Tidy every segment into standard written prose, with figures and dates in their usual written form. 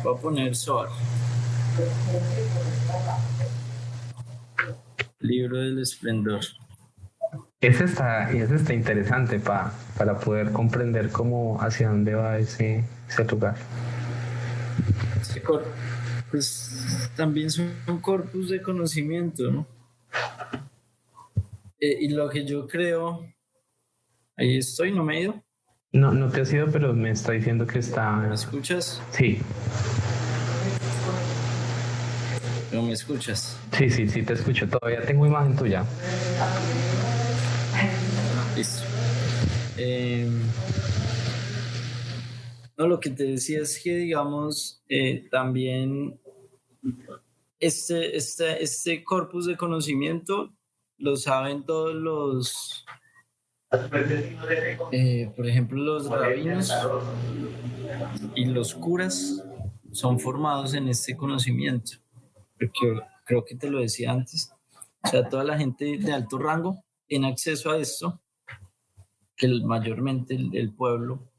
Voy a poner Zohar. Libro del Esplendor. Ese está interesante para poder comprender cómo hacia dónde va ese lugar. Pues también son un corpus de conocimiento, ¿no? Y lo que yo creo, ahí estoy, no me he ido. No te has ido, pero me está diciendo que está. ¿Me escuchas? Sí. ¿No me escuchas? Sí, te escucho. Todavía tengo imagen tuya. Listo. No, lo que te decía es que, digamos, también este corpus de conocimiento lo saben todos los, por ejemplo, los rabinos y los curas son formados en este conocimiento. Porque creo que te lo decía antes. O sea, toda la gente de alto rango tiene acceso a esto, que mayormente el pueblo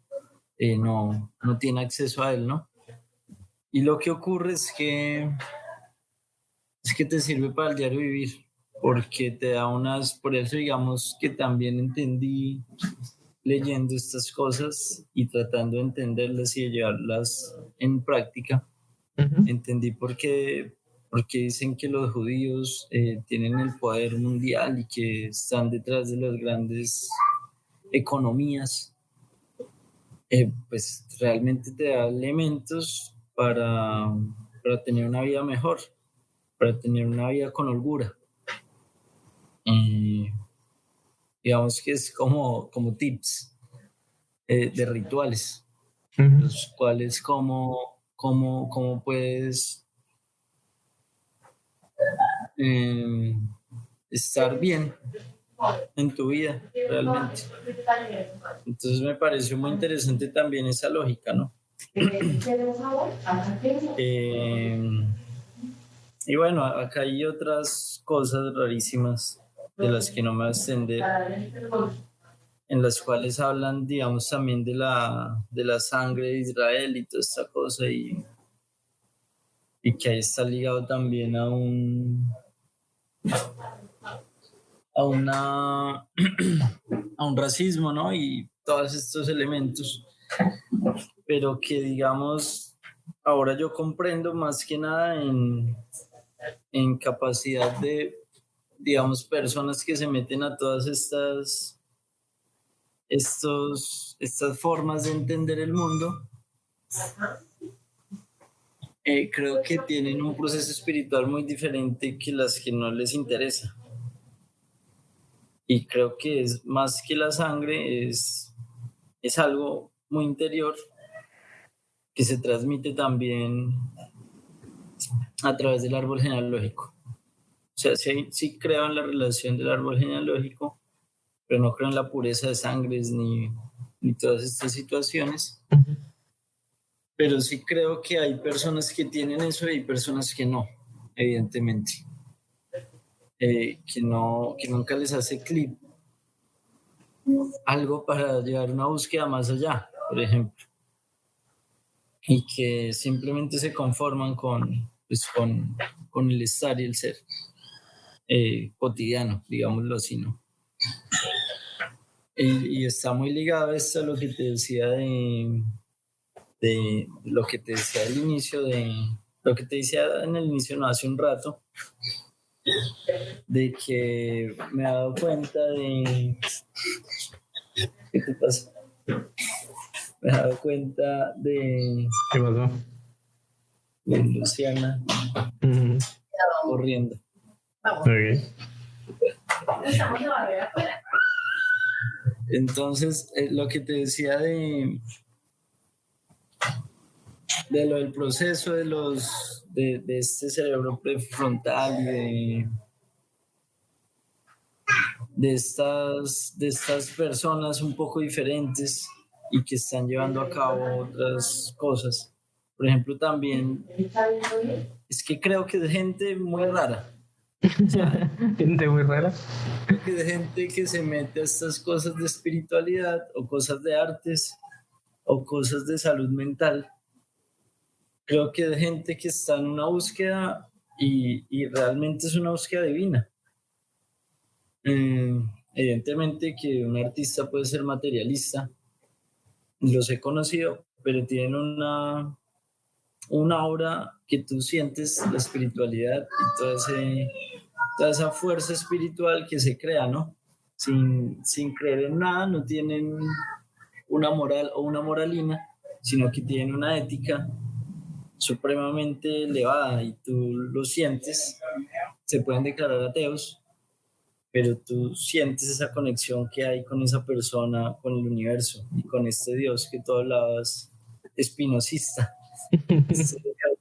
no tiene acceso a él, ¿no? Y lo que ocurre es que te sirve para el diario vivir, porque te da por eso digamos que también entendí leyendo estas cosas y tratando de entenderlas y de llevarlas en práctica, entendí porque dicen que los judíos tienen el poder mundial y que están detrás de las grandes economías. Pues realmente te da elementos para tener una vida mejor, para tener una vida con holgura. Digamos que es como tips de rituales, los cuales cómo puedes estar bien en tu vida realmente. Entonces me pareció muy interesante también esa lógica, ¿no? Y bueno, acá hay otras cosas rarísimas de las que no me voy a extender, en las cuales hablan, digamos, también de la sangre de Israel y toda esta cosa, y que ahí está ligado también a un racismo, ¿no? Y todos estos elementos, pero que, digamos, ahora yo comprendo más que nada en capacidad de, digamos, personas que se meten a todas estas formas de entender el mundo. Creo que tienen un proceso espiritual muy diferente que las que no les interesa. Y creo que es más que la sangre, es algo muy interior que se transmite también a través del árbol genealógico. O sea, sí creo en la relación del árbol genealógico, pero no creo en la pureza de sangres ni todas estas situaciones. Pero sí creo que hay personas que tienen eso y hay personas que no, evidentemente. Que nunca les hace clic algo para llevar una búsqueda más allá, por ejemplo. Y que simplemente se conforman con el estar y el ser cotidiano, digámoslo así, ¿no? Y está muy ligado esto a lo que te decía de lo que te decía al inicio, lo que te decía en el inicio, no, hace un rato, de que me he dado cuenta de... ¿Qué te pasa? Me he dado cuenta de... ¿Qué pasó? De Luciana corriendo. Okay. Entonces, lo que te decía de lo del proceso de este cerebro prefrontal y de estas personas un poco diferentes y que están llevando a cabo otras cosas. Por ejemplo, también es que creo que es gente muy rara. O sea, gente muy rara. Creo que es gente que se mete a estas cosas de espiritualidad o cosas de artes o cosas de salud mental creo que es gente que está en una búsqueda y realmente es una búsqueda divina. Evidentemente que un artista puede ser materialista, los he conocido, pero tienen una aura que tú sientes la espiritualidad y toda esa fuerza espiritual que se crea, ¿no? Sin creer en nada, no tienen una moral o una moralina, sino que tienen una ética supremamente elevada y tú lo sientes. Se pueden declarar ateos, pero tú sientes esa conexión que hay con esa persona, con el universo y con este Dios que tú hablabas, espinosista,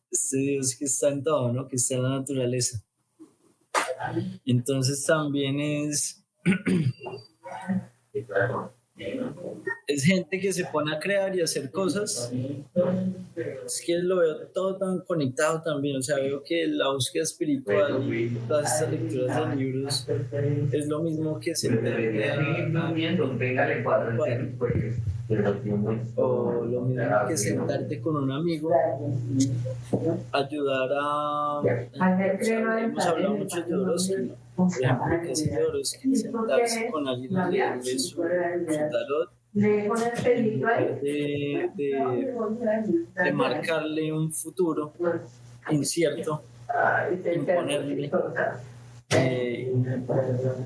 este Dios que está en todo, ¿no? Que está en la naturaleza. Entonces también es gente que se pone a crear y a hacer cosas. Es que lo veo todo tan conectado también, o sea, veo que la búsqueda espiritual y todas estas lecturas de libros es lo mismo que sentarte o lo mismo que sentarte con un amigo, ayudar a... hemos hablado mucho de Jodorowsky, ¿no? Por ejemplo, que hace Jodorowsky, sentarse con alguien a leerle su tarot, de marcarle un futuro incierto, imponerle,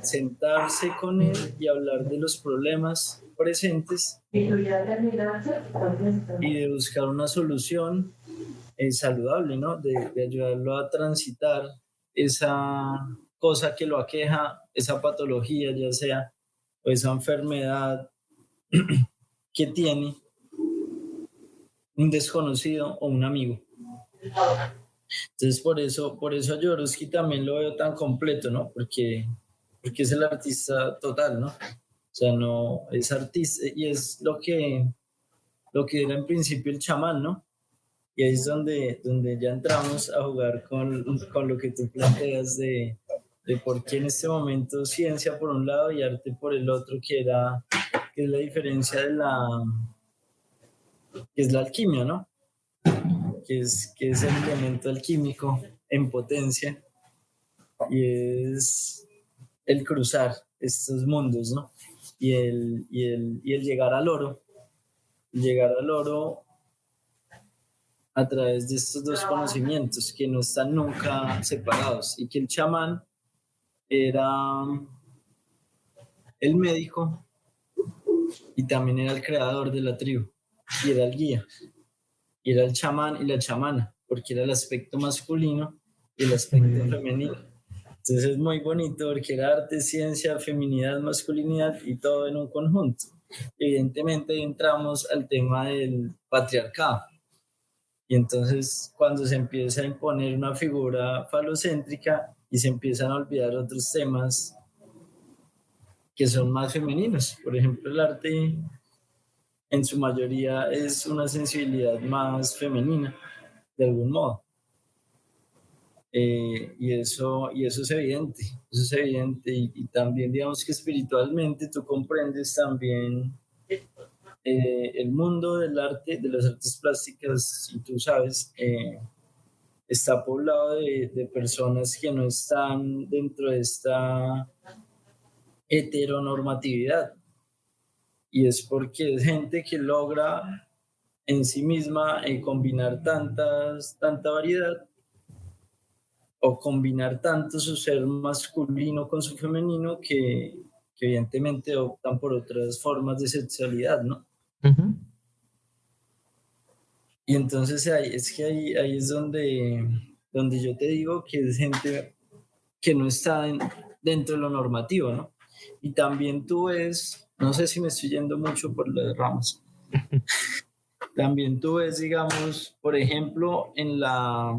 sentarse con él y hablar de los problemas presentes y de buscar una solución saludable, ¿no? De ayudarlo a transitar esa cosa que lo aqueja, esa patología, ya sea, o esa enfermedad que tiene un desconocido o un amigo. Entonces por eso a Jodorowsky también lo veo tan completo, ¿no? Porque es el artista total, ¿no? O sea, no es artista y es lo que era en principio el chamán, ¿no? Y ahí es donde ya entramos a jugar con lo que tú planteas de por qué en este momento ciencia por un lado y arte por el otro, que es la diferencia que es la alquimia, ¿no? Que es el elemento alquímico en potencia y es el cruzar estos mundos, ¿no? Y el llegar al oro. Llegar al oro a través de estos dos conocimientos que no están nunca separados y que el chamán era el médico y también era el creador de la tribu y era el guía y era el chamán y la chamana porque era el aspecto masculino y el aspecto femenino. Entonces es muy bonito porque era arte, ciencia, feminidad, masculinidad y todo en un conjunto. Evidentemente entramos al tema del patriarcado. Y entonces cuando se empieza a imponer una figura falocéntrica y se empiezan a olvidar otros temas que son más femeninos. Por ejemplo, el arte en su mayoría es una sensibilidad más femenina, de algún modo. Y eso es evidente, y también digamos que espiritualmente tú comprendes también el mundo del arte, de las artes plásticas, y tú sabes, está poblado de personas que no están dentro de esta heteronormatividad, y es porque es gente que logra en sí misma combinar tanta variedad o combinar tanto su ser masculino con su femenino que evidentemente optan por otras formas de sexualidad, ¿no? Uh-huh. Y entonces ahí es donde yo te digo que es gente que no está dentro de lo normativo, ¿no? Y también tú ves, no sé si me estoy yendo mucho por las ramas, también tú ves, digamos, por ejemplo, en la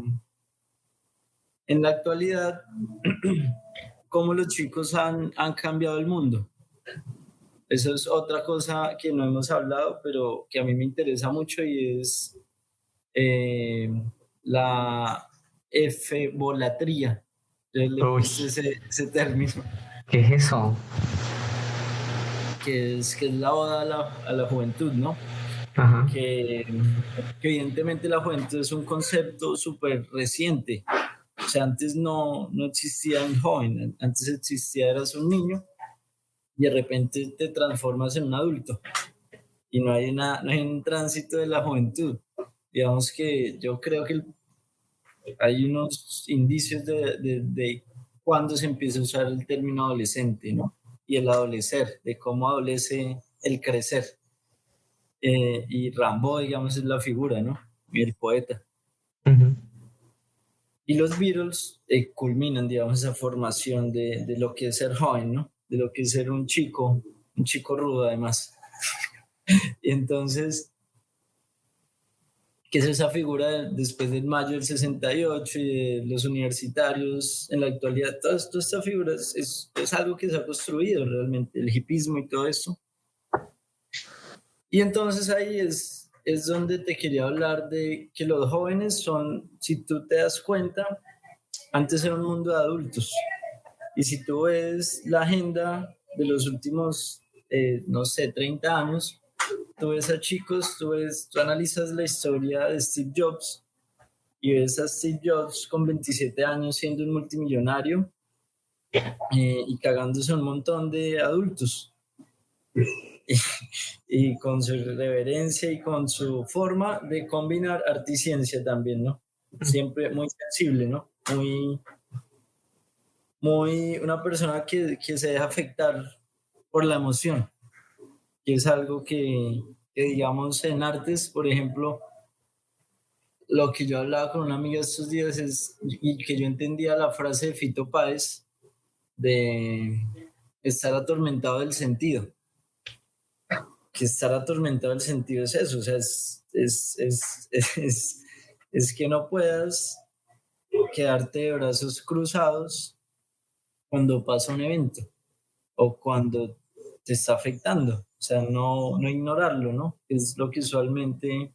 actualidad, cómo los chicos han cambiado el mundo. Eso es otra cosa que no hemos hablado, pero que a mí me interesa mucho y es la efebolatría. Yo le puse ese término. ¿Qué es eso? Que es la oda a la juventud, ¿no? que evidentemente la juventud es un concepto súper reciente. O sea, antes no existía un joven, antes existía, eras un niño y de repente te transformas en un adulto y no hay un tránsito de la juventud. Digamos que yo creo que hay unos indicios de cuándo se empieza a usar el término adolescente, ¿no? Y el adolecer, de cómo adolece el crecer. Y Rambo, digamos, es la figura, ¿no? Y el poeta. Uh-huh. Y los Beatles culminan, digamos, esa formación de lo que es ser joven, ¿no? De lo que es ser un chico rudo, además. Y entonces, ¿qué es esa figura después del mayo del 68 y de los universitarios en la actualidad? Toda esta figura es algo que se ha construido realmente, el hipismo y todo eso. Y entonces ahí es donde te quería hablar de que los jóvenes son, si tú te das cuenta, antes era un mundo de adultos. Y si tú ves la agenda de los últimos, 30 años, tú ves a chicos, tú analizas la historia de Steve Jobs y ves a Steve Jobs con 27 años siendo un multimillonario y cagándose un montón de adultos. Y con su irreverencia y con su forma de combinar arte y ciencia también, ¿no? Siempre muy sensible, ¿no? Muy una persona que se deja afectar por la emoción, que es algo que digamos en artes, por ejemplo, lo que yo hablaba con una amiga estos días y que yo entendía la frase de Fito Páez de estar atormentado del sentido. Que estar atormentado del sentido es eso, o sea, es que no puedas quedarte de brazos cruzados cuando pasa un evento o cuando te está afectando, o sea, no ignorarlo, ¿no? Es lo que usualmente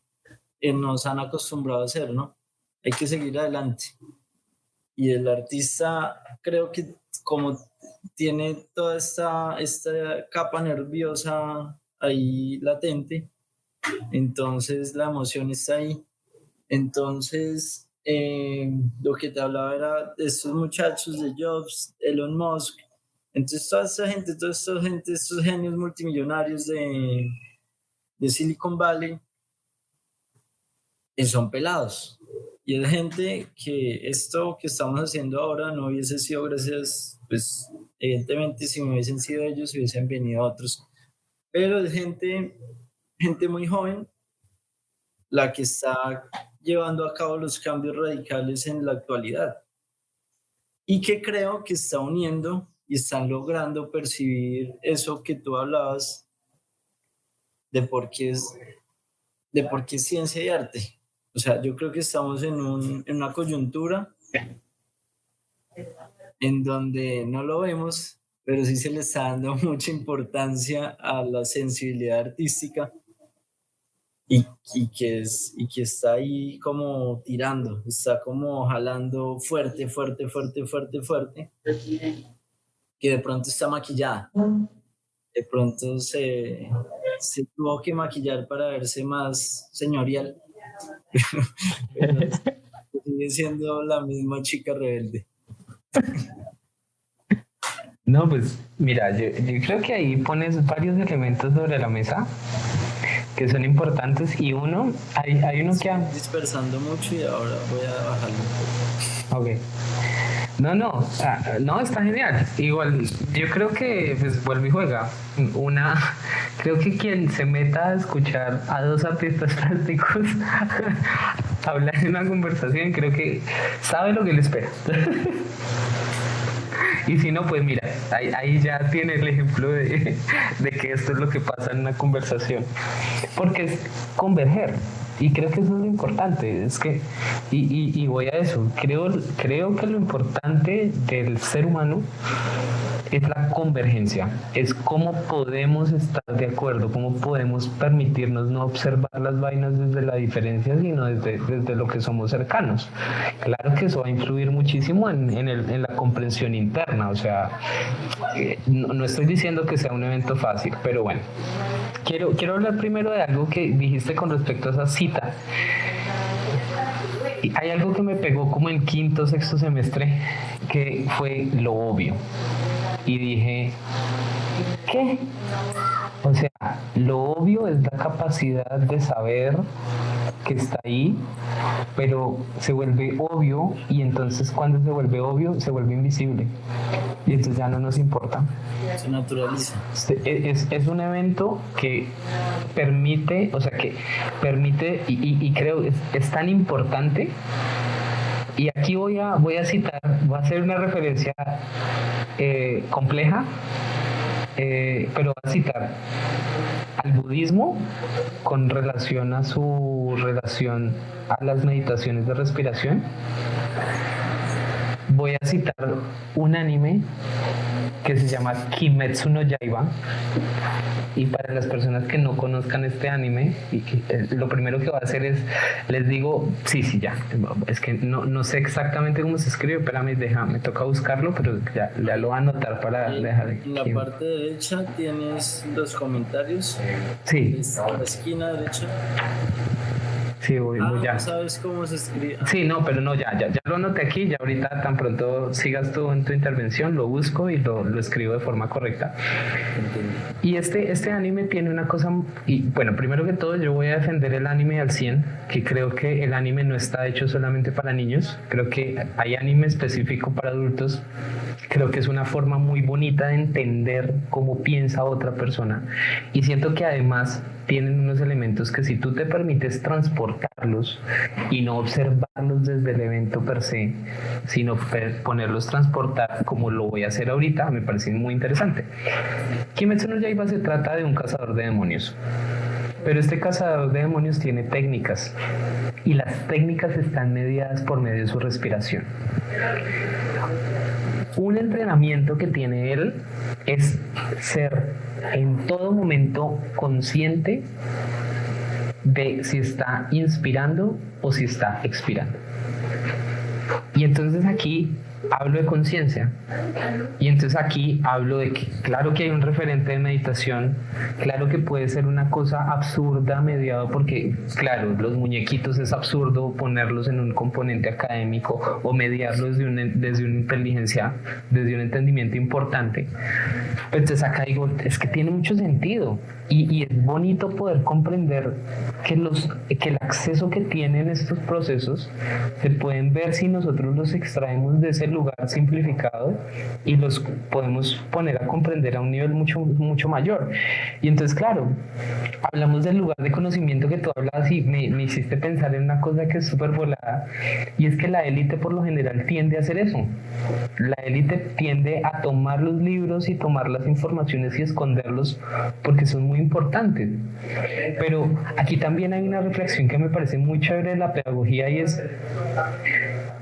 nos han acostumbrado a hacer, ¿no? Hay que seguir adelante. Y el artista creo que como tiene toda esta capa nerviosa ahí latente, entonces la emoción está ahí. Entonces, lo que te hablaba era de estos muchachos de Jobs, Elon Musk, entonces toda esta gente, estos genios multimillonarios de Silicon Valley, son pelados. Y es gente que esto que estamos haciendo ahora no hubiese sido gracias, pues evidentemente si no hubiesen sido ellos, hubiesen venido otros. Pero es gente muy joven la que está llevando a cabo los cambios radicales en la actualidad y que creo que está uniendo y están logrando percibir eso que tú hablabas de por qué es ciencia y arte. O sea, yo creo que estamos en una coyuntura en donde no lo vemos, pero sí se le está dando mucha importancia a la sensibilidad artística y que está ahí como tirando, está como jalando fuerte, que de pronto está maquillada. De pronto se tuvo que maquillar para verse más señorial. Pero sigue siendo la misma chica rebelde. No, pues mira, yo creo que ahí pones varios elementos sobre la mesa que son importantes y uno, hay uno que... Estoy dispersando mucho y ahora voy a bajarlo. Ok. No, está genial. Igual, yo creo que pues vuelve y juega. Creo que quien se meta a escuchar a dos artistas plásticos hablar en una conversación, creo que sabe lo que le espera. Y si no, pues mira, ahí ya tiene el ejemplo de que esto es lo que pasa en una conversación. Porque es converger. Y creo que eso es lo importante. Es que, y voy a eso, creo que lo importante del ser humano es la convergencia, es cómo podemos estar de acuerdo, cómo podemos permitirnos no observar las vainas desde la diferencia, sino desde lo que somos cercanos. Claro que eso va a influir muchísimo en la comprensión interna, o sea, no estoy diciendo que sea un evento fácil, pero bueno, quiero hablar primero de algo que dijiste con respecto a esa cita. Hay algo que me pegó como en quinto, sexto semestre, que fue lo obvio. Y dije, ¿qué? O sea, lo obvio es la capacidad de saber que está ahí, pero se vuelve obvio y entonces cuando se vuelve obvio se vuelve invisible y entonces ya no nos importa. Se naturaliza. Es un evento que permite, o sea, que permite y creo es tan importante. Y aquí voy a citar, voy a hacer una referencia compleja, pero voy a citar al budismo con relación a su relación a las meditaciones de respiración. Voy a citar un anime que se llama Kimetsu no Yaiba. Y para las personas que no conozcan este anime, lo primero que voy a hacer es, les digo, sí, ya, es que no sé exactamente cómo se escribe, espérame, me toca buscarlo, pero ya lo voy a anotar para dejar aquí. En la parte derecha tienes los comentarios. Sí. En la esquina derecha. Sí, voy ya. ¿No sabes cómo se escribe? Sí, no, pero no, ya lo anoté aquí, ya ahorita tan pronto sigas tú en tu intervención, lo busco y lo escribo de forma correcta. Y este anime tiene una cosa, y bueno, primero que todo yo voy a defender el anime al 100, que creo que el anime no está hecho solamente para niños, creo que hay anime específico para adultos, creo que es una forma muy bonita de entender cómo piensa otra persona y siento que además tienen unos elementos que si tú te permites transportarlos y no observarlos desde el evento per se, sino ponerlos transportar como lo voy a hacer ahorita, me parece muy interesante. Kimetsu no Yaiba se trata de un cazador de demonios, pero este cazador de demonios tiene técnicas y las técnicas están mediadas por medio de su respiración. Un entrenamiento que tiene él es ser en todo momento consciente de si está inspirando o si está expirando. Y entonces aquí hablo de conciencia. Y entonces aquí hablo de que claro que hay un referente de meditación, claro que puede ser una cosa absurda mediado porque, claro, los muñequitos es absurdo ponerlos en un componente académico o mediarlos desde una inteligencia, desde un entendimiento importante. Pero entonces acá digo, es que tiene mucho sentido y es bonito poder comprender que el acceso que tienen estos procesos se pueden ver si nosotros los extraemos de ese lugar simplificado y los podemos poner a comprender a un nivel mucho mayor. Y entonces, claro, hablamos del lugar de conocimiento que tú hablas y me hiciste pensar en una cosa que es súper volada, y es que la élite por lo general tiende a hacer eso. La élite tiende a tomar los libros y tomar las informaciones y esconderlos porque son muy importantes. Pero aquí también hay una reflexión que me parece muy chévere de la pedagogía, y es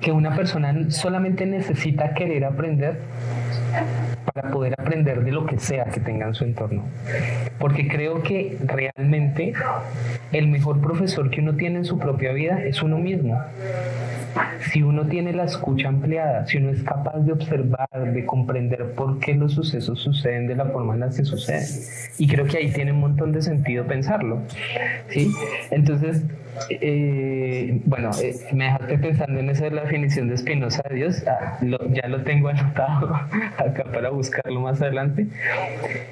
que una persona solamente necesita querer aprender para poder aprender de lo que sea que tenga en su entorno. Porque creo que realmente el mejor profesor que uno tiene en su propia vida es uno mismo. Si uno tiene la escucha ampliada, si uno es capaz de observar, de comprender por qué los sucesos suceden de la forma en la que suceden. Y creo que ahí tiene un montón de sentido pensarlo, ¿sí? Entonces, me dejaste pensando en esa de la definición de Spinoza de Dios. Ya lo tengo anotado acá para buscarlo más adelante.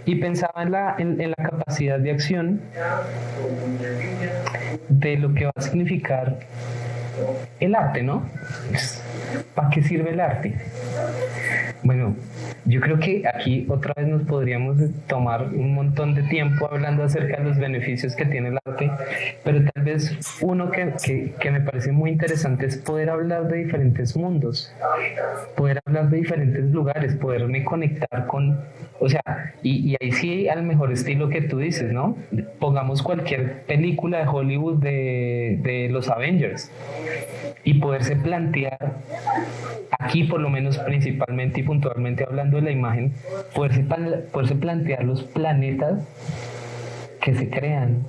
Y pensaba en la capacidad de acción de lo que va a significar el arte, ¿no? ¿Para qué sirve el arte? Bueno, yo creo que aquí otra vez nos podríamos tomar un montón de tiempo hablando acerca de los beneficios que tiene el arte, pero tal vez uno que me parece muy interesante es poder hablar de diferentes mundos, poder hablar de diferentes lugares, poderme conectar con, o sea, y ahí sí al mejor estilo que tú dices, ¿no? Pongamos cualquier película de Hollywood de los Avengers y poderse plantear aquí, por lo menos principalmente y puntualmente hablar hablando de la imagen, poderse plantear los planetas que se crean,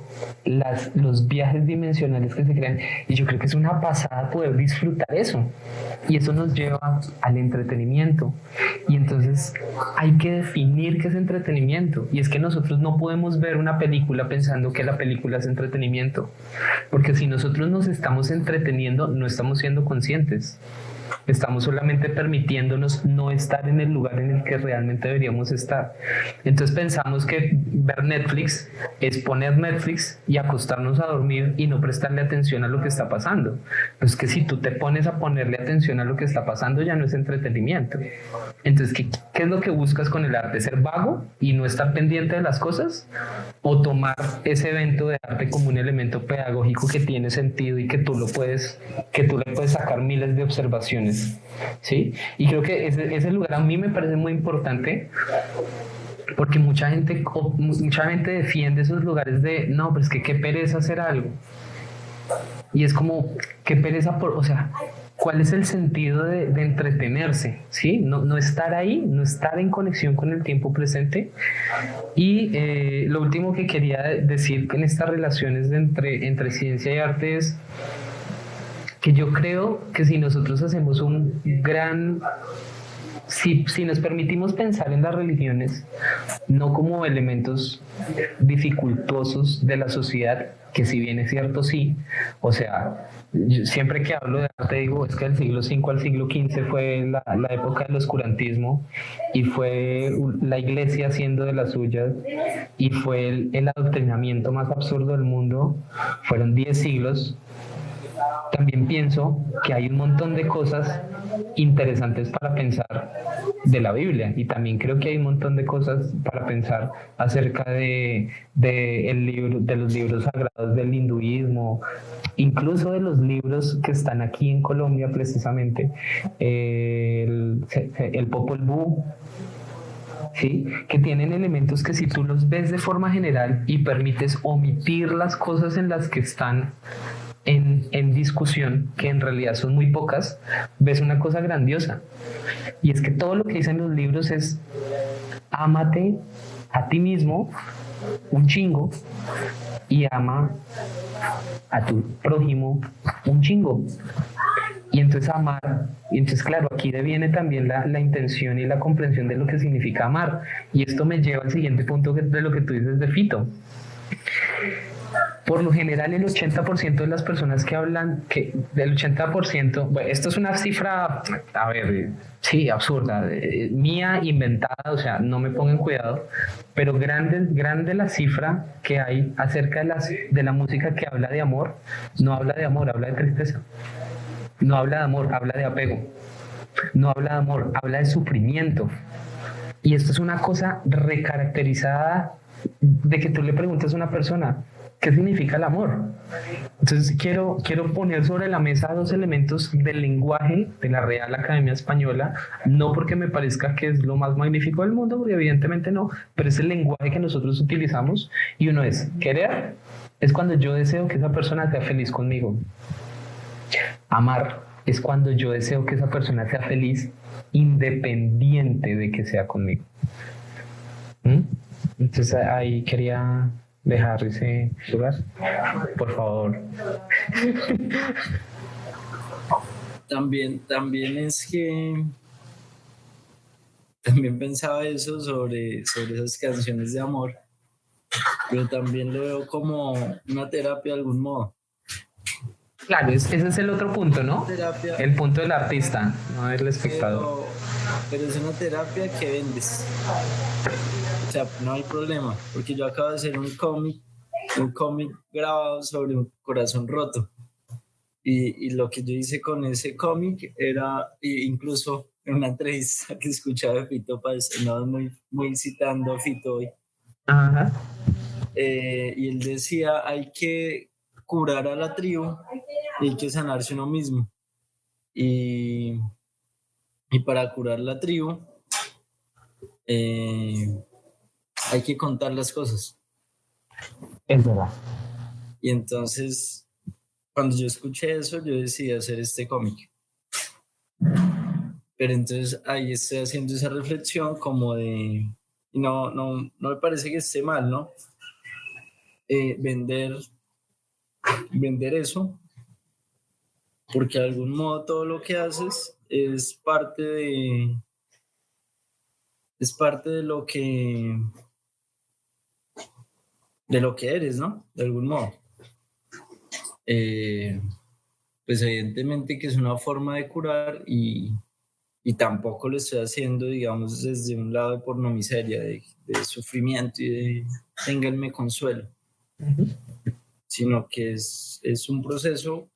los viajes dimensionales que se crean, y yo creo que es una pasada poder disfrutar eso, y eso nos lleva al entretenimiento, y entonces hay que definir qué es entretenimiento, y es que nosotros no podemos ver una película pensando que la película es entretenimiento, porque si nosotros nos estamos entreteniendo, no estamos siendo conscientes. Estamos solamente permitiéndonos no estar en el lugar en el que realmente deberíamos estar. Entonces pensamos que ver Netflix es poner Netflix y acostarnos a dormir y no prestarle atención a lo que está pasando. Pero es que si tú te pones a ponerle atención a lo que está pasando, ya no es entretenimiento. Entonces, ¿qué es lo que buscas con el arte? ¿Ser vago y no estar pendiente de las cosas? ¿O tomar ese evento de arte como un elemento pedagógico que tiene sentido y que tú le puedes sacar miles de observaciones? ¿Sí? Y creo que ese lugar a mí me parece muy importante, porque mucha gente defiende esos lugares de no, pero es que qué pereza hacer algo. Y es como, qué pereza o sea, ¿cuál es el sentido de entretenerse? ¿Sí? No estar ahí, no estar en conexión con el tiempo presente. Y lo último que quería decir en estas relaciones entre ciencia y arte es que yo creo que si nosotros hacemos si nos permitimos pensar en las religiones no como elementos dificultosos de la sociedad, que si bien es cierto, sí, o sea, yo siempre que hablo de arte digo, es que del siglo V al siglo XV fue la época del oscurantismo, y fue la iglesia haciendo de las suyas, y fue el adoctrinamiento más absurdo del mundo, fueron 10 siglos. También pienso que hay un montón de cosas interesantes para pensar de la Biblia, y también creo que hay un montón de cosas para pensar acerca de los libros sagrados del hinduismo, incluso de los libros que están aquí en Colombia precisamente, el Popol Vuh, ¿sí? Que tienen elementos que si tú los ves de forma general y permites omitir las cosas en las que están en discusión, que en realidad son muy pocas, ves una cosa grandiosa. Y es que todo lo que dicen los libros es: ámate a ti mismo un chingo y ama a tu prójimo un chingo. Y entonces amar, y entonces claro, aquí viene también la intención y la comprensión de lo que significa amar. Y esto me lleva al siguiente punto de lo que tú dices de Fito. Por lo general, el 80% de las personas que hablan, del 80%, bueno, esto es una cifra, a ver, sí, absurda, mía, inventada, o sea, no me pongan cuidado, pero grande la cifra que hay acerca de la música que habla de amor. No habla de amor, habla de tristeza. No habla de amor, habla de apego. No habla de amor, habla de sufrimiento. Y esto es una cosa recaracterizada de que tú le preguntas a una persona: ¿qué significa el amor? Entonces quiero poner sobre la mesa dos elementos del lenguaje de la Real Academia Española, no porque me parezca que es lo más magnífico del mundo, porque evidentemente no, pero es el lenguaje que nosotros utilizamos, y uno es: querer es cuando yo deseo que esa persona sea feliz conmigo. Amar es cuando yo deseo que esa persona sea feliz independiente de que sea conmigo. Entonces ahí quería dejar ese lugar, por favor. También es que también pensaba eso sobre esas canciones de amor, pero también lo veo como una terapia de algún modo. Claro, ese es el otro punto, ¿no? Terapia, el punto del artista, no del espectador. Pero es una terapia que vendes. O sea, no hay problema, porque yo acabo de hacer un cómic grabado sobre un corazón roto. Y lo que yo hice con ese cómic era, incluso en una entrevista que escuchaba de Fito Páez, no muy citando a Fito hoy. Ajá. Y él decía: hay que curar a la tribu y hay que sanarse uno mismo. Y para curar la tribu, hay que contar las cosas. Es verdad. Y entonces, cuando yo escuché eso, yo decidí hacer este cómic. Pero entonces ahí estoy haciendo esa reflexión como de, y no me parece que esté mal, ¿no? Vender eso, porque de algún modo todo lo que haces es parte de lo que eres, ¿no? De algún modo. Pues evidentemente que es una forma de curar y tampoco lo estoy haciendo, digamos, desde un lado de pornomiseria, de sufrimiento y de ténganme consuelo, sino que es un proceso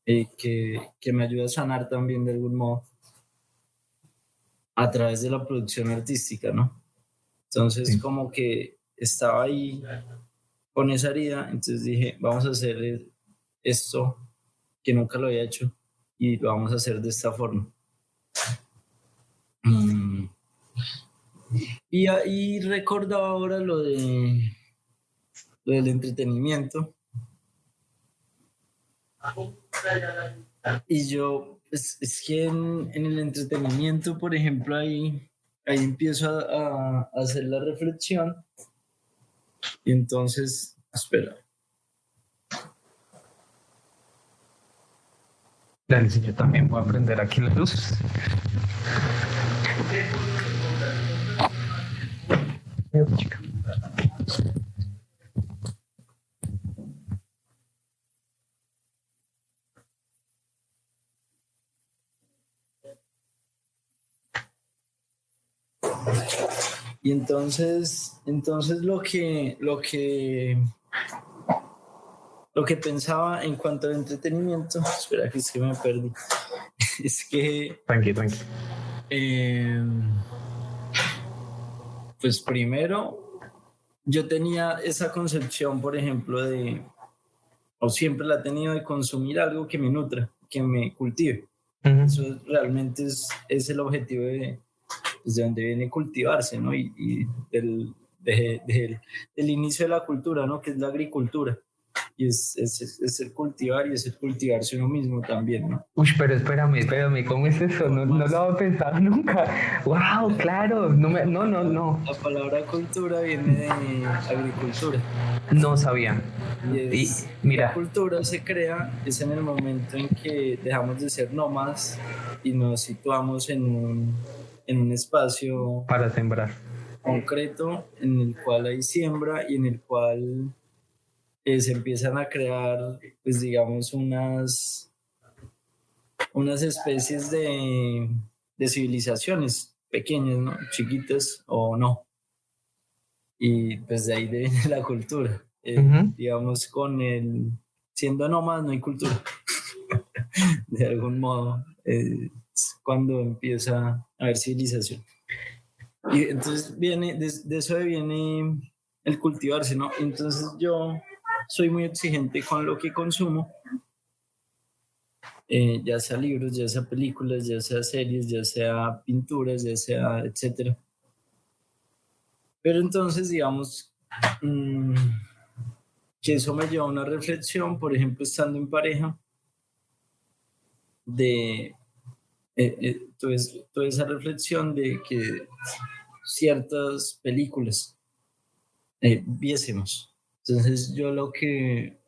que me ayuda a sanar también de algún modo a través de la producción artística, ¿no? Entonces, Sí. como que estaba ahí con esa herida, entonces dije, vamos a hacer esto que nunca lo había hecho y lo vamos a hacer de esta forma. Y ahí recordaba ahora lo del entretenimiento. Y yo, pues, es que en el entretenimiento, por ejemplo, ahí empiezo a hacer la reflexión. Y entonces, espera. Dale, sí, yo también voy a prender aquí las luces. Chica. Y entonces lo que pensaba en cuanto al entretenimiento, espera que es que me perdí, es que Tranqui. pues primero yo tenía esa concepción, por ejemplo, o siempre la he tenido, de consumir algo que me nutra, que me cultive. Eso realmente es el objetivo pues, de donde viene cultivarse, ¿no? Y del inicio de la cultura, ¿no? Que es la agricultura. Y es el cultivar y es el cultivarse uno mismo también, ¿no? Uy, pero espérame, ¿cómo es eso? No lo había pensado nunca. ¡Wow! Claro, no. La palabra cultura viene de agricultura. No sabía. Y La mira, cultura se crea es en el momento en que dejamos de ser nómadas y nos situamos en un espacio para sembrar. concreto en el cual hay siembra y en el cual se empiezan a crear, pues digamos, unas especies de civilizaciones pequeñas, ¿no? Chiquitas o no. Y pues de ahí viene la cultura. Digamos, siendo nómadas no hay cultura. De algún modo, es cuando empieza a haber civilización. Y entonces de eso viene el cultivarse, ¿no? Entonces yo soy muy exigente con lo que consumo, ya sea libros, ya sea películas, ya sea series, ya sea pinturas, ya sea etcétera. Pero entonces, digamos, que eso me lleva a una reflexión, por ejemplo, estando en pareja, de toda esa reflexión de que ciertas películas viésemos. Entonces yo lo que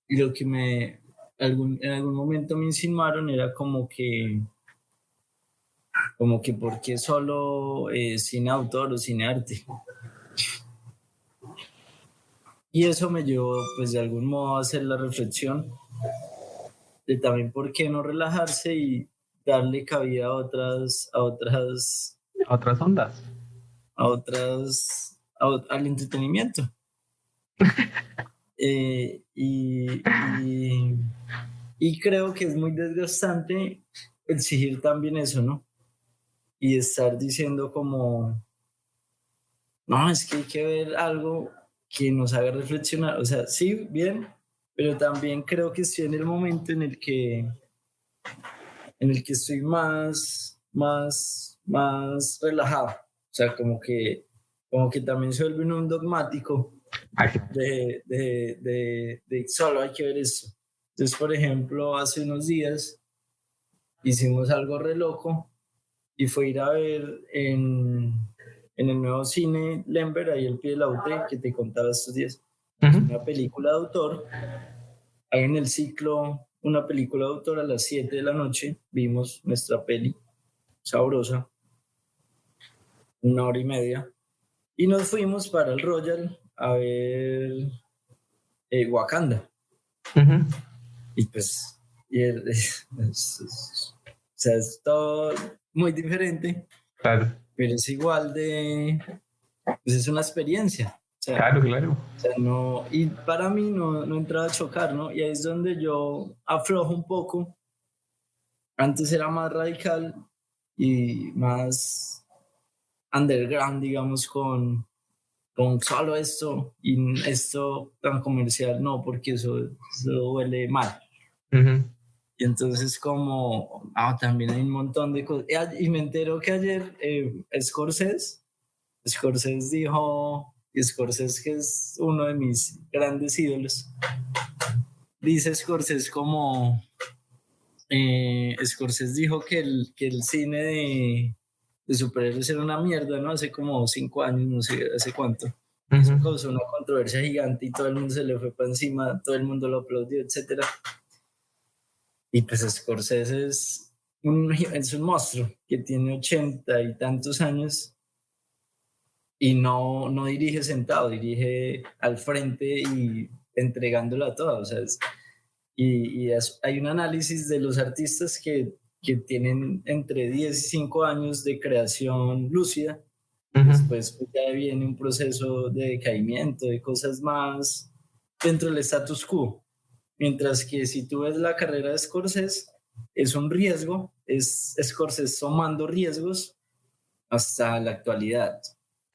en algún momento me insinuaron era como que ¿por qué solo cine autor o cine arte? Y eso me llevó pues de algún modo a hacer la reflexión de también por qué no relajarse y darle cabida A otras ondas. al entretenimiento. Eh, y, y, y creo que es muy desgastante exigir también eso, ¿no? Y estar diciendo como, no, es que hay que ver algo que nos haga reflexionar. O sea, sí, bien, pero también creo que estoy en el momento en el que estoy más relajado. O sea, como que también se vuelve un dogmático de solo hay que ver eso. Entonces, por ejemplo, hace unos días hicimos algo re loco y fue ir a ver en el nuevo cine Lember, ahí al pie de la UT, que te contaba estos días, una película de autor. Ahí en el ciclo, una película de autor a las 7 de la noche, vimos nuestra peli sabrosa, 1 hora y media, y nos fuimos para el Royal a ver Wakanda. Y pues, o sea, es todo muy diferente, Claro. pero es igual pues es una experiencia. O sea, Claro. O sea, no, y para mí no entraba a chocar, ¿no? Y ahí es donde yo aflojo un poco. Antes era más radical y más underground, digamos, con solo esto y esto tan comercial, no, porque eso huele mal. Y entonces como, también hay un montón de cosas. Y me entero que ayer Scorsese dijo, y Scorsese que es uno de mis grandes ídolos, dice Scorsese como, Scorsese dijo que el cine de superhéroes era una mierda, ¿no? Hace como 5 años, no sé hace cuánto. Eso causó una controversia gigante y todo el mundo se le fue para encima, todo el mundo lo aplaudió, etcétera. Y pues Scorsese es un monstruo que tiene 80 y tantos años y no dirige sentado, dirige al frente y entregándolo a todo. O sea, hay un análisis de los artistas que tienen entre 10 y 5 años de creación lúcida. Después pues, ya viene un proceso de decaimiento, de cosas más dentro del status quo. Mientras que si tú ves la carrera de Scorsese, es un riesgo, es Scorsese tomando riesgos hasta la actualidad.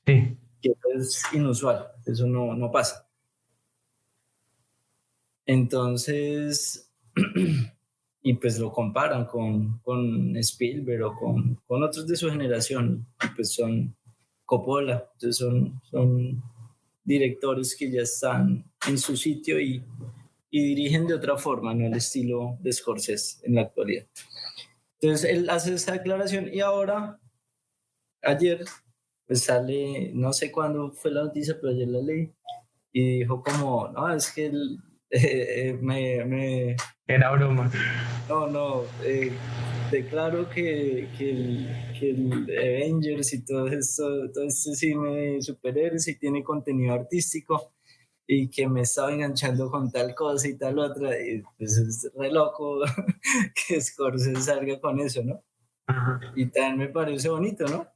Sí. Que es inusual, eso no pasa. Entonces, y pues lo comparan con Spielberg o con otros de su generación, y pues son Coppola, entonces son directores que ya están en su sitio y dirigen de otra forma, no el estilo de Scorsese en la actualidad. Entonces él hace esa declaración y ahora, ayer, pues sale, no sé cuándo fue la noticia, pero ayer la leí, y dijo como, no, es que Era broma. No, declaro que el Avengers y todo este cine de superhéroes sí tiene contenido artístico y que me estaba enganchando con tal cosa y tal otra, y pues es re loco que Scorsese salga con eso, ¿no? Y también me parece bonito, ¿no?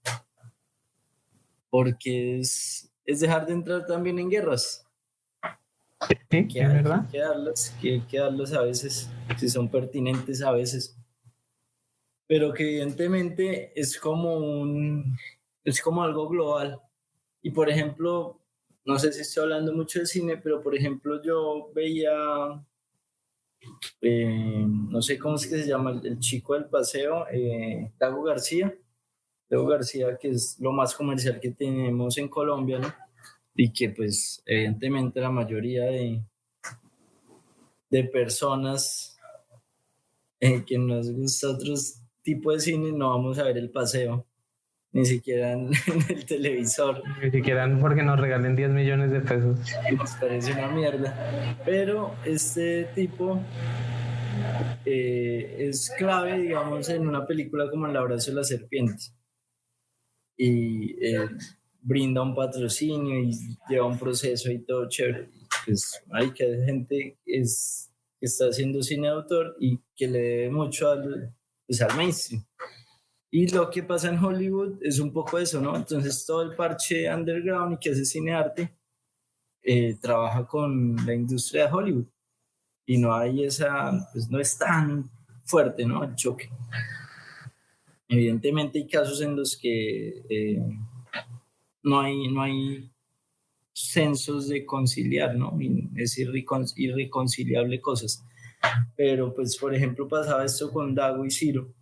Porque es dejar de entrar también en guerras. Sí, Que es hay verdad. que hay que darlas a veces, si son pertinentes a veces, pero que evidentemente es como algo global. Y por ejemplo, no sé si estoy hablando mucho de cine, pero por ejemplo yo veía, no sé cómo es que se llama, el chico del paseo, Dago García, que es lo más comercial que tenemos en Colombia, ¿no? Y que pues evidentemente la mayoría de personas que nos gusta otros tipos de cine no vamos a ver el paseo, ni siquiera en el televisor. Ni siquiera porque nos regalen 10 millones de pesos. Nos parece una mierda. Pero este tipo es clave, digamos, en una película como El abrazo de la serpiente. Y brinda un patrocinio y lleva un proceso y todo chévere. Pues hay que gente que está haciendo cine de autor y que le debe mucho al mainstream. Y lo que pasa en Hollywood es un poco eso, ¿no? Entonces todo el parche underground y que hace cine arte trabaja con la industria de Hollywood y no hay pues no es tan fuerte, ¿no? El choque. Evidentemente hay casos en los que no hay censos de conciliar, ¿no? Y es irreconciliable cosas. Pero pues, por ejemplo, pasaba esto con Dago y Ciro.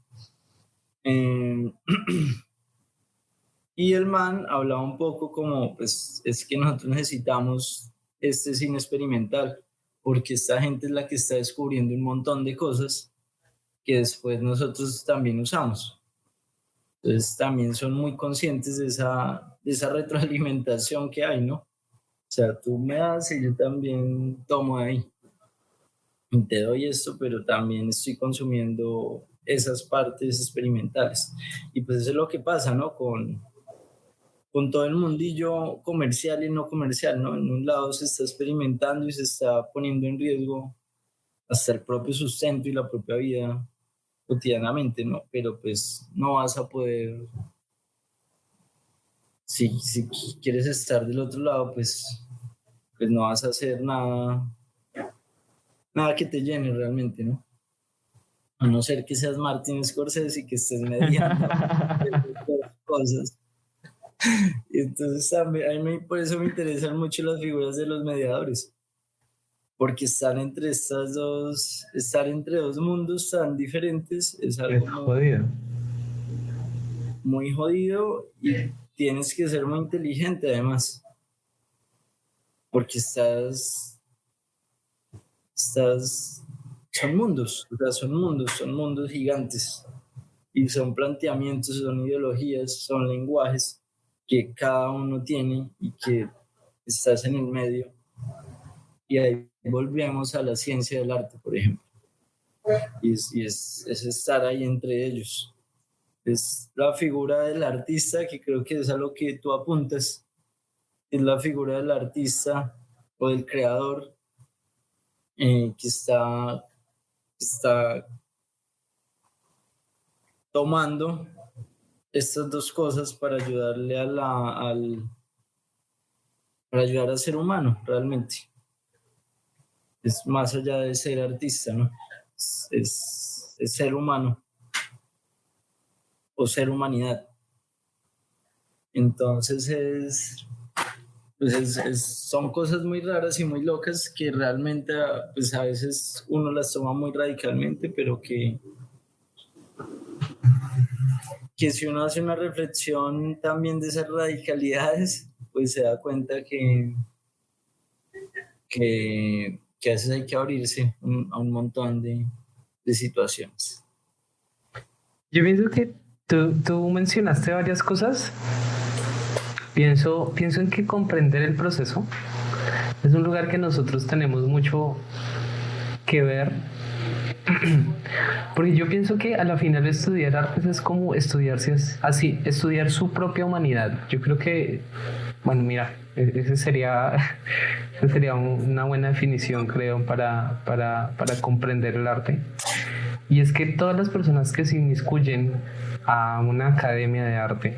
Y el man hablaba un poco como, pues, es que nosotros necesitamos este cine experimental, porque esta gente es la que está descubriendo un montón de cosas que después nosotros también usamos. Entonces también son muy conscientes de esa retroalimentación que hay, ¿no? O sea, tú me das y yo también tomo ahí. Y te doy esto, pero también estoy consumiendo esas partes experimentales. Y pues eso es lo que pasa, ¿no? Con todo el mundillo comercial y no comercial, ¿no? En un lado se está experimentando y se está poniendo en riesgo hasta el propio sustento y la propia vida cotidianamente, ¿no? Pero pues no vas a poder, si quieres estar del otro lado, pues no vas a hacer nada que te llene realmente, ¿no? A no ser que seas Martin Scorsese y que estés mediando cosas. Entonces, por eso me interesan mucho las figuras de los mediadores, porque estar entre dos mundos tan diferentes es algo Es jodido. muy jodido y tienes que ser muy inteligente además, porque son mundos, o sea, son mundos gigantes y son planteamientos, son ideologías, son lenguajes que cada uno tiene y que estás en el medio. Y ahí volvemos a la ciencia del arte, por ejemplo. Y es estar ahí entre ellos. Es la figura del artista, que creo que es a lo que tú apuntas, es la figura del artista o del creador que está tomando estas dos cosas para ayudarle para ayudar al ser humano realmente. Es más allá de ser artista, ¿no? Es ser humano o ser humanidad. Entonces son cosas muy raras y muy locas que realmente pues a veces uno las toma muy radicalmente, pero que si uno hace una reflexión también de esas radicalidades, pues se da cuenta que a veces hay que abrirse a un montón de situaciones. Yo pienso que tú mencionaste varias cosas. Pienso en que comprender el proceso es un lugar que nosotros tenemos mucho que ver. Porque yo pienso que a la final estudiar artes es como estudiarse así, estudiar su propia humanidad. Yo creo que, bueno, mira, esa sería una buena definición, creo, para comprender el arte. Y es que todas las personas que se inmiscuyen a una academia de arte,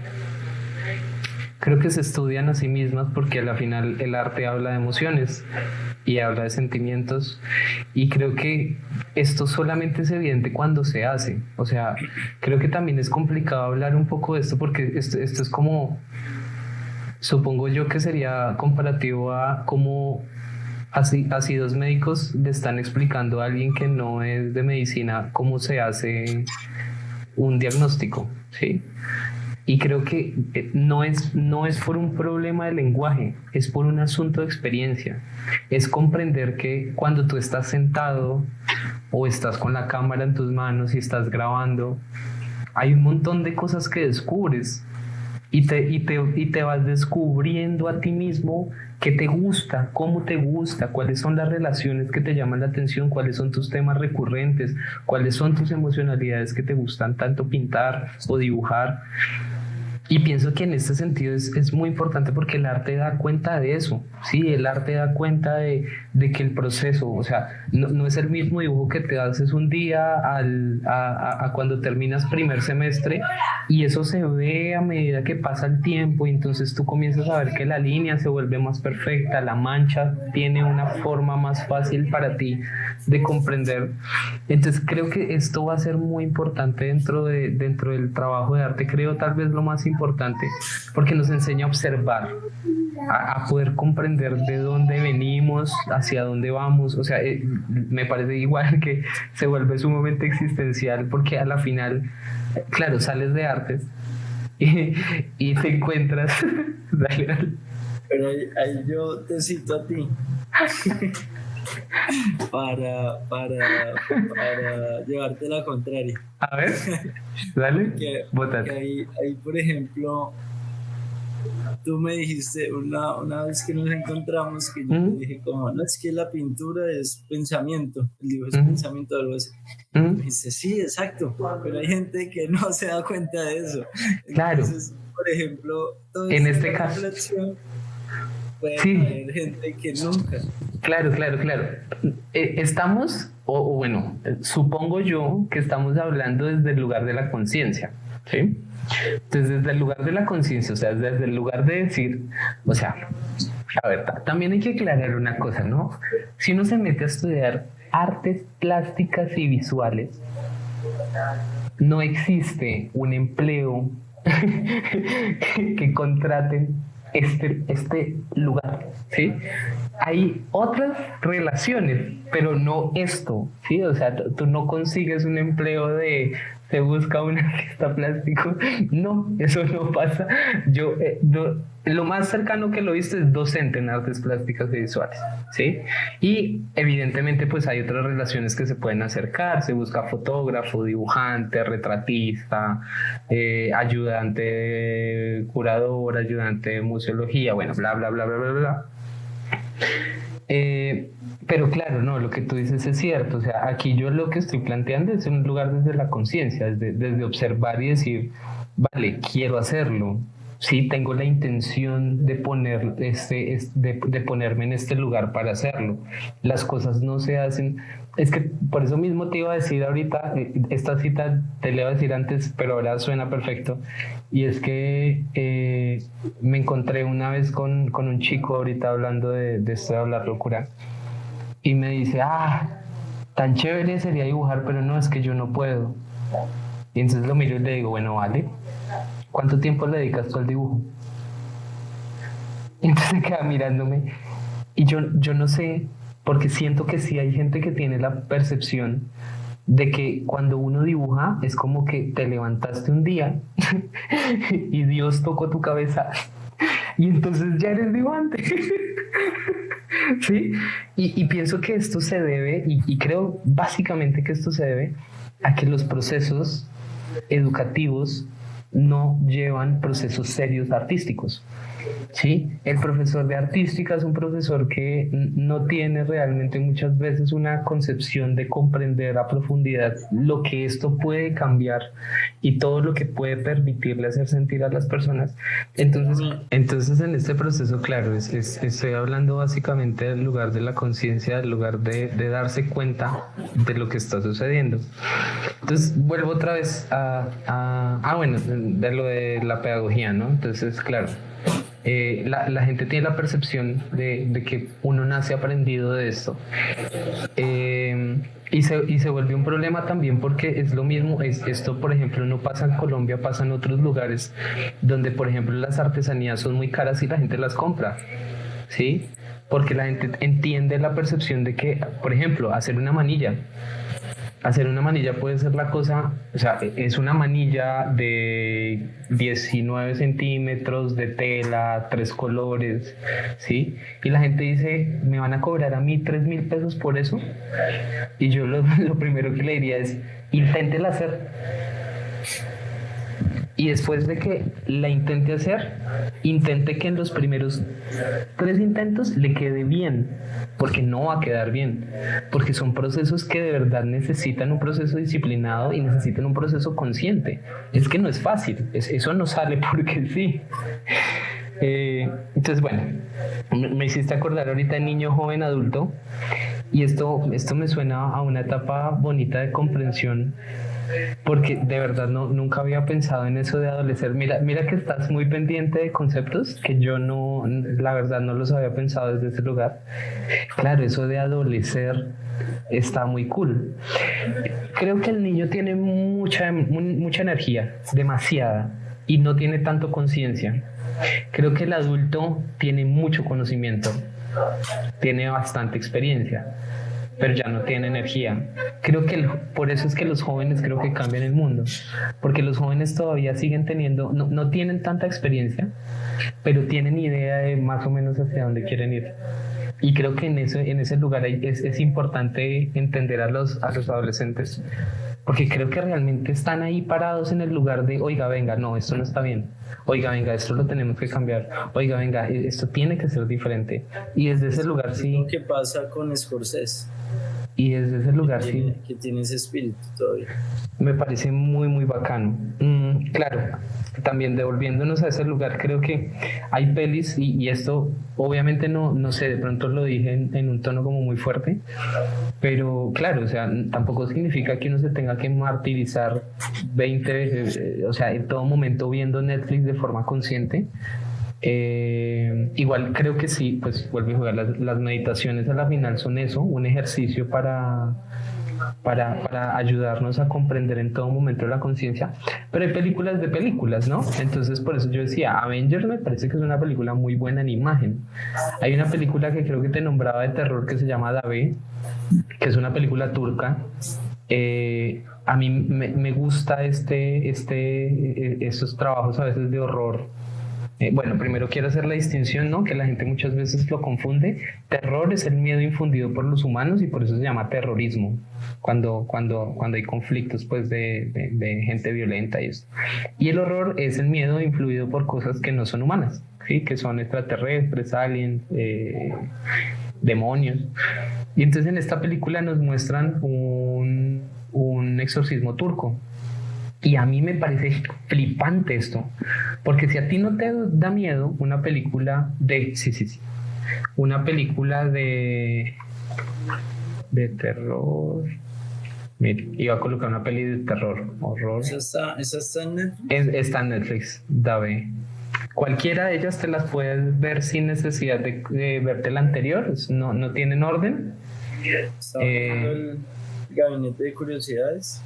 creo que se estudian a sí mismas porque a la final el arte habla de emociones y habla de sentimientos, y creo que esto solamente es evidente cuando se hace. O sea, creo que también es complicado hablar un poco de esto porque esto es como, supongo yo que sería comparativo a cómo así dos médicos le están explicando a alguien que no es de medicina cómo se hace un diagnóstico, ¿sí? Y creo que no es por un problema de lenguaje, es por un asunto de experiencia. Es comprender que cuando tú estás sentado o estás con la cámara en tus manos y estás grabando, hay un montón de cosas que descubres y te vas descubriendo a ti mismo qué te gusta, cómo te gusta, cuáles son las relaciones que te llaman la atención, cuáles son tus temas recurrentes, cuáles son tus emocionalidades que te gustan tanto pintar o dibujar. Y pienso que en este sentido es muy importante porque el arte da cuenta de eso, ¿sí? El arte da cuenta de que el proceso, o sea, no es el mismo dibujo que te haces un día a cuando terminas primer semestre, y eso se ve a medida que pasa el tiempo, y entonces tú comienzas a ver que la línea se vuelve más perfecta, la mancha tiene una forma más fácil para ti de comprender. Entonces creo que esto va a ser muy importante dentro del trabajo de arte, creo tal vez lo más importante, porque nos enseña a observar, a poder comprender de dónde venimos, hacia dónde vamos. O sea, me parece igual que se vuelve sumamente existencial, porque a la final, claro, sales de artes y te encuentras dale. Pero ahí yo te cito a ti. para llevarte la contraria. A ver, dale, Que bótate. ahí, por ejemplo, tú me dijiste una vez que nos encontramos, que yo te dije como, no, es que la pintura es pensamiento, el dibujo es pensamiento, algo así. Me dijiste, sí, exacto, pero hay gente que no se da cuenta de eso. Entonces, Claro. por ejemplo, toda En esta este caso, reflexión puede sí, haber gente que nunca. claro. Estamos, o bueno, supongo yo que estamos hablando desde el lugar de la conciencia, ¿sí? Entonces, desde el lugar de la conciencia, o sea, desde el lugar de decir, o sea, a ver, también hay que aclarar una cosa, ¿no? Si uno se mete a estudiar artes plásticas y visuales, no existe un empleo que contraten este lugar, ¿sí? Hay otras relaciones, pero no esto, ¿sí? O sea, tú no consigues un empleo de se busca un artista plástico. No, eso no pasa. Yo, lo más cercano que lo he visto es docente en artes plásticas y visuales, ¿sí? Y evidentemente pues hay otras relaciones que se pueden acercar, se busca fotógrafo, dibujante, retratista, ayudante curador, ayudante de museología, bueno, bla, bla, bla, bla, bla, bla. Pero claro, no, lo que tú dices es cierto. O sea, aquí yo lo que estoy planteando es un lugar desde la conciencia, desde observar y decir, vale, quiero hacerlo. Sí, tengo la intención de de ponerme en este lugar para hacerlo. Las cosas no se hacen. Es que por eso mismo te iba a decir ahorita, esta cita te la iba a decir antes, pero ahora suena perfecto. Y es que me encontré una vez con un chico ahorita hablando de esto de hablar locura. Y me dice, tan chévere sería dibujar, pero no, es que yo no puedo. Y entonces lo miro y le digo, bueno, vale, ¿cuánto tiempo le dedicas tú al dibujo? Y entonces se queda mirándome. Y yo no sé, porque siento que sí hay gente que tiene la percepción de que cuando uno dibuja es como que te levantaste un día y Dios tocó tu cabeza y entonces ya eres dibujante. ¿Sí? Y pienso que esto se debe, y creo básicamente que esto se debe a que los procesos educativos no llevan procesos serios artísticos. ¿Sí? El profesor de artística es un profesor que no tiene realmente muchas veces una concepción de comprender a profundidad lo que esto puede cambiar y todo lo que puede permitirle hacer sentir a las personas. Entonces en este proceso, claro, estoy hablando básicamente del lugar de la conciencia, del lugar de darse cuenta de lo que está sucediendo. Entonces vuelvo otra vez bueno, de lo de la pedagogía, ¿no? Entonces, claro, la gente tiene la percepción de que uno nace aprendido de esto. Y se vuelve un problema también porque es lo mismo, esto por ejemplo no pasa en Colombia, pasa en otros lugares donde por ejemplo las artesanías son muy caras y la gente las compra, ¿sí? Porque la gente entiende la percepción de que, por ejemplo, hacer una manilla puede ser la cosa, o sea, es una manilla de 19 centímetros de tela, 3 colores, ¿sí? Y la gente dice, ¿me van a cobrar a mí 3,000 pesos por eso? Y yo lo primero que le diría es, inténtela hacer. Y después de que la intente hacer, intente que en los primeros 3 intentos le quede bien, porque no va a quedar bien, porque son procesos que de verdad necesitan un proceso disciplinado y necesitan un proceso consciente. Es que no es fácil, eso no sale porque sí. Entonces, bueno, me hiciste acordar ahorita de niño, joven, adulto, y esto me suena a una etapa bonita de comprensión, porque de verdad nunca había pensado en eso de adolecer. Mira que estás muy pendiente de conceptos que yo no, la verdad no los había pensado desde ese lugar. Claro, eso de adolecer está muy cool. Creo que el niño tiene mucha energía, demasiada, y no tiene tanto conciencia. Creo que el adulto tiene mucho conocimiento, tiene bastante experiencia, pero ya no tiene energía. Creo que por eso es que los jóvenes creo que cambian el mundo, porque los jóvenes todavía siguen teniendo, no tienen tanta experiencia, pero tienen idea de más o menos hacia dónde quieren ir. Y creo que en ese lugar es importante entender a los adolescentes, porque creo que realmente están ahí parados en el lugar de, oiga, venga, no, esto no está bien, oiga, venga, esto lo tenemos que cambiar, oiga, venga, esto tiene que ser diferente. Y desde ese lugar sí. ¿Qué pasa con Scorsese? Y desde ese lugar sí. Que tiene ese espíritu todavía. Me parece muy, muy bacano. Claro, también devolviéndonos a ese lugar, creo que hay pelis, y esto obviamente no sé, de pronto lo dije en un tono como muy fuerte, pero claro, o sea, tampoco significa que uno se tenga que martirizar 20 veces, o sea, en todo momento viendo Netflix de forma consciente. Igual creo que sí, pues vuelvo a jugar, las meditaciones a la final son eso, un ejercicio para ayudarnos a comprender en todo momento la conciencia, pero hay películas de películas, ¿no? Entonces por eso yo decía, Avengers me parece que es una película muy buena en imagen. Hay una película que creo que te nombraba de terror que se llama Dabe, que es una película turca. A mí me gusta esos trabajos a veces de horror. Bueno, primero quiero hacer la distinción, ¿no? Que la gente muchas veces lo confunde. Terror es el miedo infundido por los humanos y por eso se llama terrorismo, cuando hay conflictos pues de gente violenta y esto. Y el horror es el miedo influido por cosas que no son humanas, ¿sí? Que son extraterrestres, aliens, demonios. Y entonces en esta película nos muestran un exorcismo turco. Y a mí me parece flipante esto, porque si a ti no te da miedo una película una película de terror, mira, iba a colocar una peli de terror, horror. ¿Esa está en Netflix? Está en Netflix, Dabe. Cualquiera de ellas te las puedes ver sin necesidad de verte la anterior, no tienen orden. ¿Está el Gabinete de Curiosidades?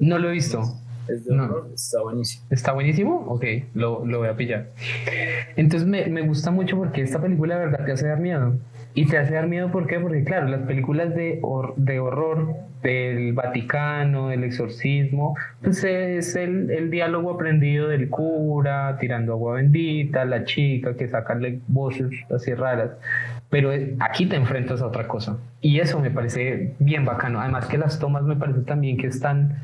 No lo he visto. Es de horror, está buenísimo. ¿Está buenísimo? Ok, lo voy a pillar. Entonces me gusta mucho porque esta película de verdad te hace dar miedo. Y te hace dar miedo, ¿por qué? Porque claro, las películas de horror del Vaticano, del exorcismo, pues es el diálogo aprendido del cura tirando agua bendita, la chica que sacarle voces así raras. Pero aquí te enfrentas a otra cosa. Y eso me parece bien bacano. Además que las tomas me parece también que están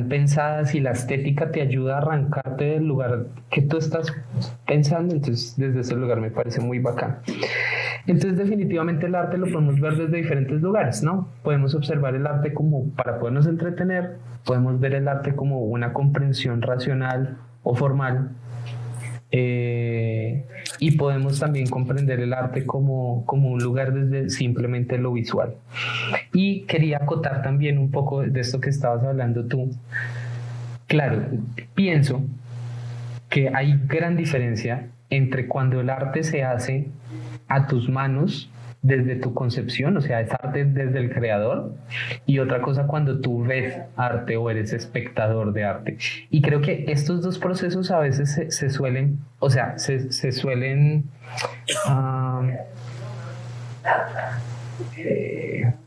pensadas y la estética te ayuda a arrancarte del lugar que tú estás pensando. Entonces, desde ese lugar me parece muy bacano. Entonces, definitivamente el arte lo podemos ver desde diferentes lugares, ¿no? Podemos observar el arte como para podernos entretener, podemos ver el arte como una comprensión racional o formal, y podemos también comprender el arte como un lugar desde simplemente lo visual. Y quería acotar también un poco de esto que estabas hablando tú. Claro, pienso que hay gran diferencia entre cuando el arte se hace a tus manos desde tu concepción, o sea, es arte desde el creador, y otra cosa cuando tú ves arte o eres espectador de arte. Y creo que estos dos procesos a veces se suelen, o sea, se suelen...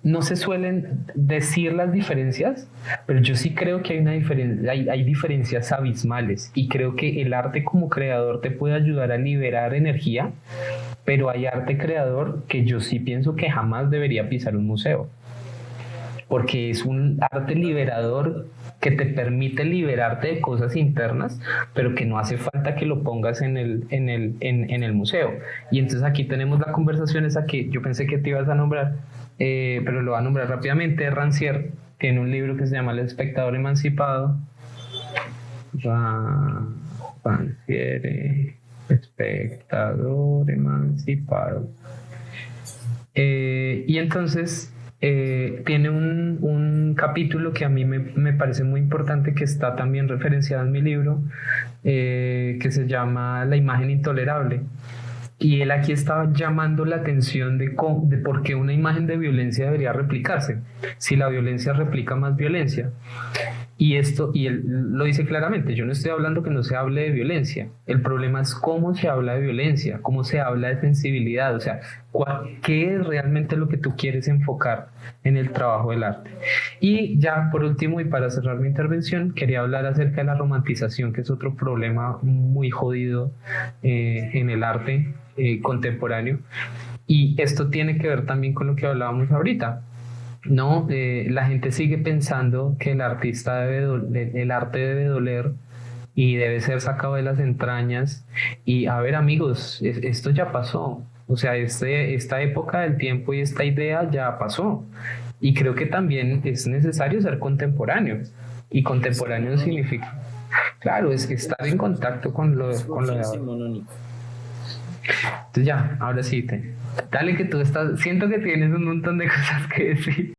no se suelen decir las diferencias, pero yo sí creo que hay una diferencia, hay diferencias abismales, y creo que el arte como creador te puede ayudar a liberar energía, pero hay arte creador que yo sí pienso que jamás debería pisar un museo, porque es un arte liberador que te permite liberarte de cosas internas, pero que no hace falta que lo pongas en el museo. Y entonces aquí tenemos la conversación esa que yo pensé que te ibas a nombrar, pero lo voy a nombrar rápidamente. Rancière tiene un libro que se llama El espectador emancipado. Rancière, espectador emancipado. Y entonces tiene un capítulo que a mí me parece muy importante, que está también referenciado en mi libro, que se llama La imagen intolerable. Y él aquí estaba llamando la atención de por qué una imagen de violencia debería replicarse, si la violencia replica más violencia. Y él lo dice claramente: yo no estoy hablando que no se hable de violencia, el problema es cómo se habla de violencia, cómo se habla de sensibilidad, o sea, qué es realmente lo que tú quieres enfocar en el trabajo del arte. Y ya por último, y para cerrar mi intervención, quería hablar acerca de la romantización, que es otro problema muy jodido en el arte contemporáneo. Y esto tiene que ver también con lo que hablábamos ahorita. No, la gente sigue pensando que el artista el arte debe doler y debe ser sacado de las entrañas. Y a ver, amigos, esto ya pasó. O sea, esta época del tiempo y esta idea ya pasó. Y creo que también es necesario ser contemporáneo. Y contemporáneo significa, claro, es estar en contacto con lo de ahora. Entonces ya, ahora sí, dale que tú estás, siento que tienes un montón de cosas que decir.